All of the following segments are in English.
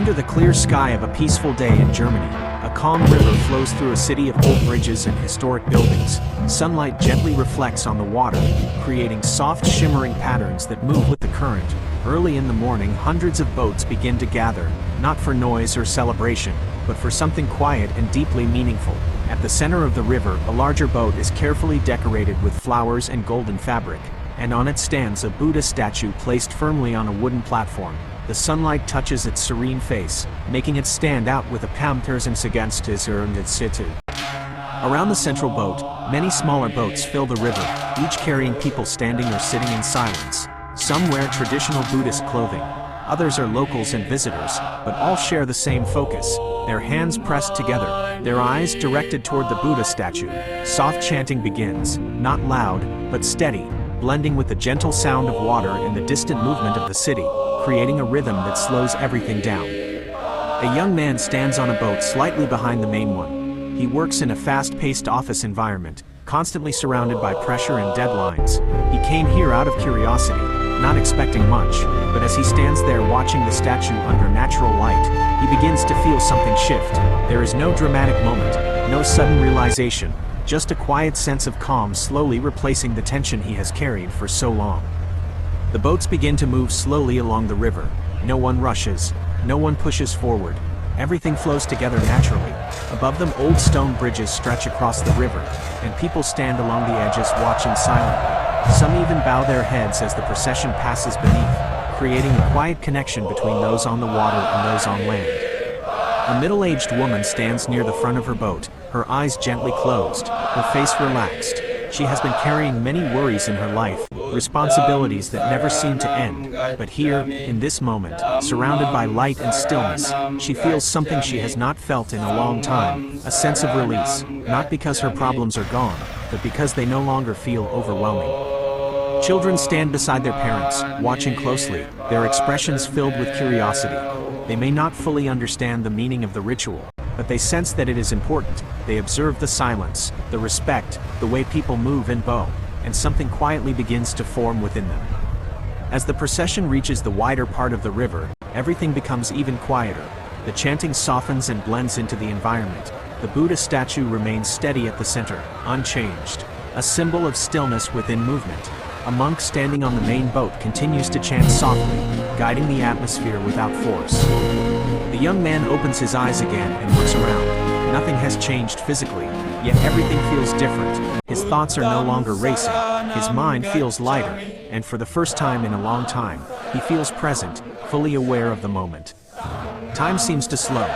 Under the clear sky of a peaceful day in Germany, a calm river flows through a city of old bridges and historic buildings. Sunlight gently reflects on the water, creating soft shimmering patterns that move with the current. Early in the morning, hundreds of boats begin to gather, not for noise or celebration, but for something quiet and deeply meaningful. At the center of the river, a larger boat is carefully decorated with flowers and golden fabric, and on it stands a Buddha statue placed firmly on a wooden platform. The sunlight touches its serene face, making it stand out with a Situ. Around the central boat, many smaller boats fill the river, each carrying people standing or sitting in silence. Some wear traditional Buddhist clothing, others are locals and visitors, but all share the same focus, their hands pressed together, their eyes directed toward the Buddha statue. Soft chanting begins, not loud, but steady, blending with the gentle sound of water and the distant movement of the city, creating a rhythm that slows everything down. A young man stands on a boat slightly behind the main one. He works in a fast-paced office environment, constantly surrounded by pressure and deadlines. He came here out of curiosity, not expecting much, but as he stands there watching the statue under natural light, he begins to feel something shift. There is no dramatic moment, no sudden realization, just a quiet sense of calm slowly replacing the tension he has carried for so long. The boats begin to move slowly along the river. No one rushes, no one pushes forward. Everything flows together naturally. Above them, old stone bridges stretch across the river, and people stand along the edges watching silently. Some even bow their heads as the procession passes beneath, creating a quiet connection between those on the water and those on land. A middle-aged woman stands near the front of her boat, her eyes gently closed, her face relaxed. She has been carrying many worries in her life, responsibilities that never seem to end, but here, in this moment, surrounded by light and stillness, she feels something she has not felt in a long time, a sense of release, not because her problems are gone, but because they no longer feel overwhelming. Children stand beside their parents, watching closely, their expressions filled with curiosity. They may not fully understand the meaning of the ritual, but they sense that it is important. They observe the silence, the respect, the way people move and bow, and something quietly begins to form within them. As the procession reaches the wider part of the river, everything becomes even quieter. The chanting softens and blends into the environment. The Buddha statue remains steady at the center, unchanged, a symbol of stillness within movement. A monk standing on the main boat continues to chant softly, guiding the atmosphere without force. The young man opens his eyes again and looks around. Nothing has changed physically, yet everything feels different. His thoughts are no longer racing, his mind feels lighter, and for the first time in a long time, he feels present, fully aware of the moment. Time seems to slow.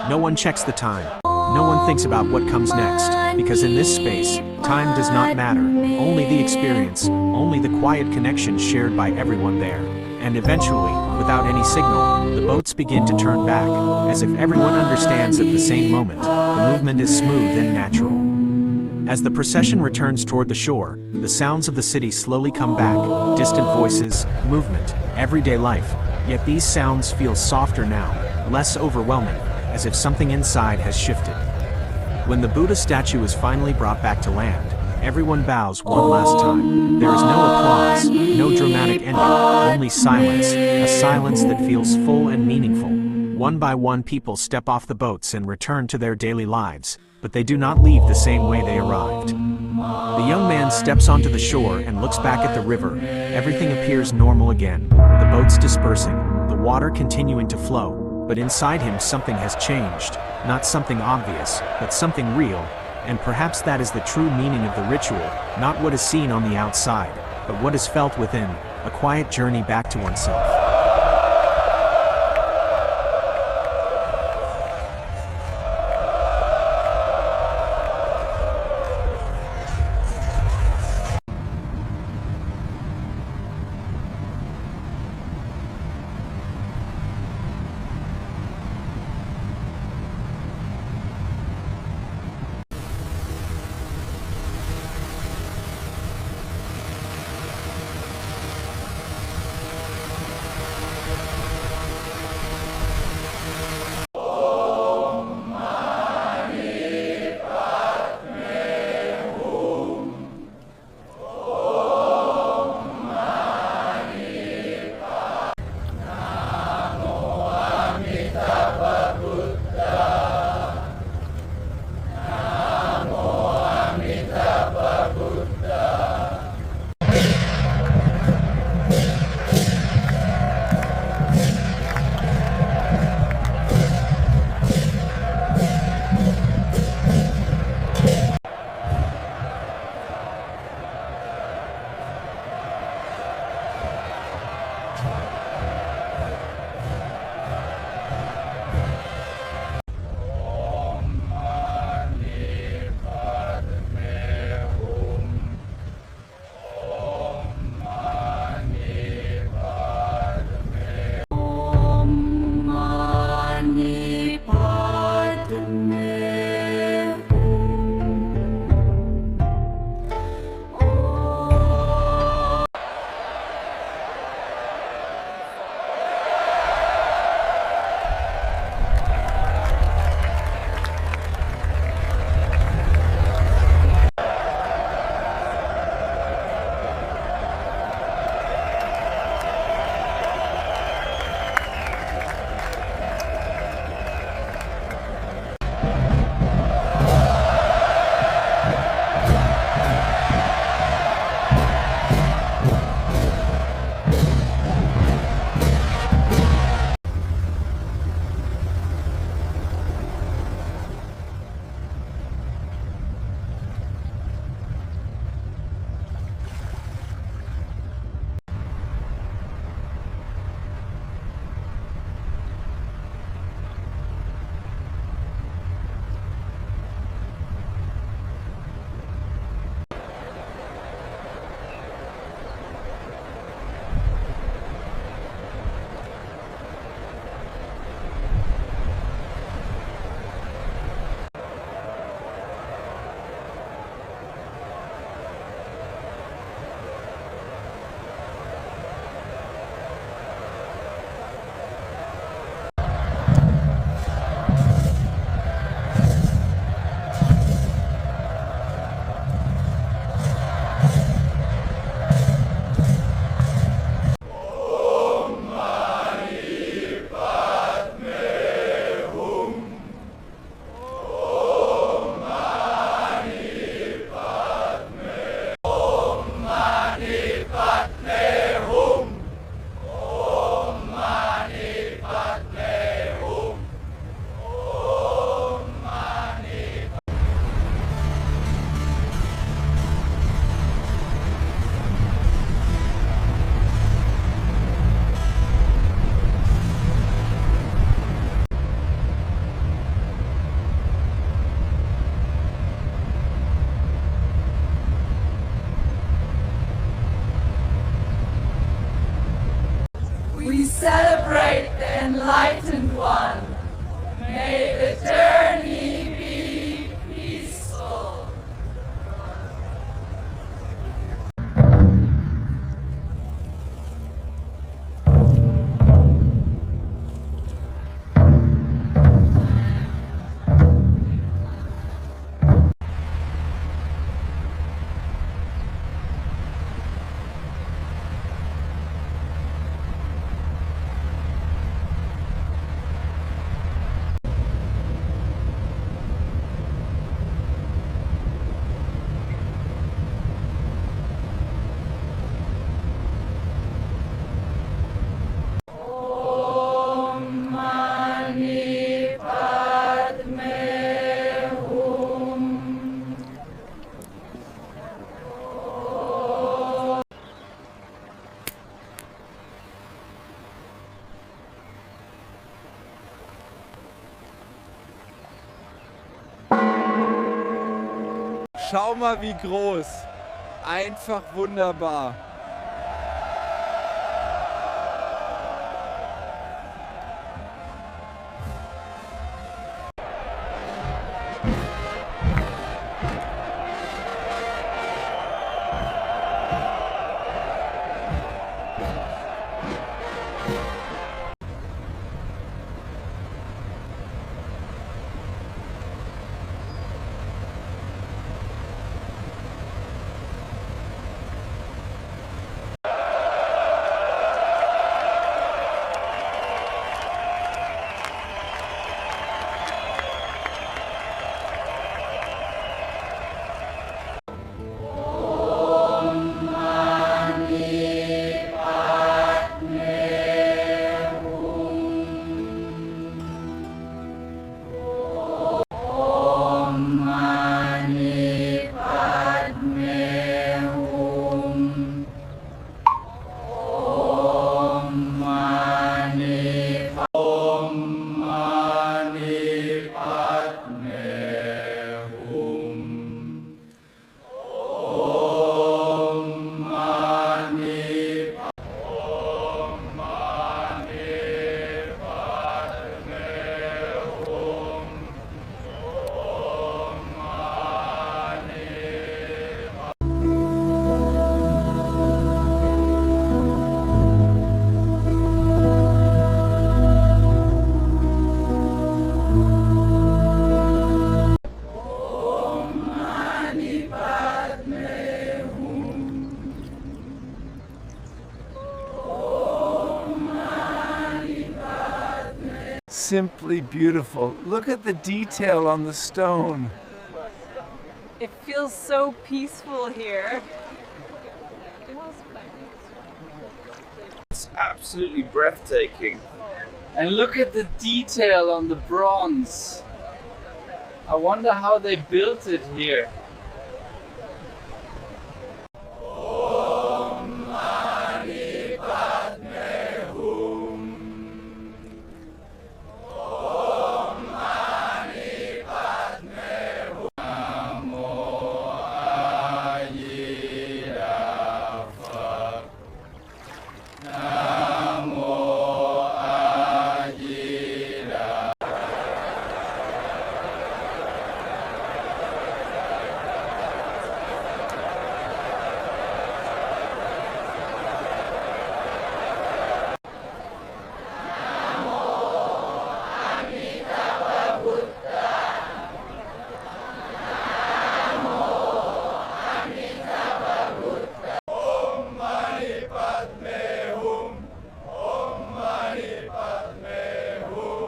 No one checks the time. No one thinks about what comes next, because in this space, time does not matter, only the experience, only the quiet connection shared by everyone there. And eventually, without any signal, the boats begin to turn back, as if everyone understands at the same moment. The movement is smooth and natural. As the procession returns toward the shore, the sounds of the city slowly come back, distant voices, movement, everyday life. Yet these sounds feel softer now, less overwhelming, as if something inside has shifted. When the Buddha statue is finally brought back to land, everyone bows one last time. There is no applause, no dramatic ending, only silence, a silence that feels full and meaningful. One by one, people step off the boats and return to their daily lives, but they do not leave the same way they arrived. The young man steps onto the shore and looks back at the river. Everything appears normal again, the boats dispersing, the water continuing to flow. But inside him something has changed, not something obvious, but something real, and perhaps that is the true meaning of the ritual, not what is seen on the outside, but what is felt within, a quiet journey back to oneself. Schau mal, wie groß. Einfach wunderbar. Simply beautiful. Look at the detail on the stone. It feels so peaceful here. It's absolutely breathtaking. And look at the detail on the bronze. I wonder how they built it here.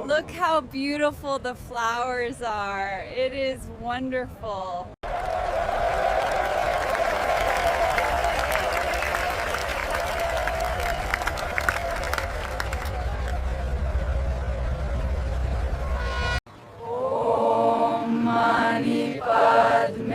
Look how beautiful the flowers are. It is wonderful. Om Mani Padme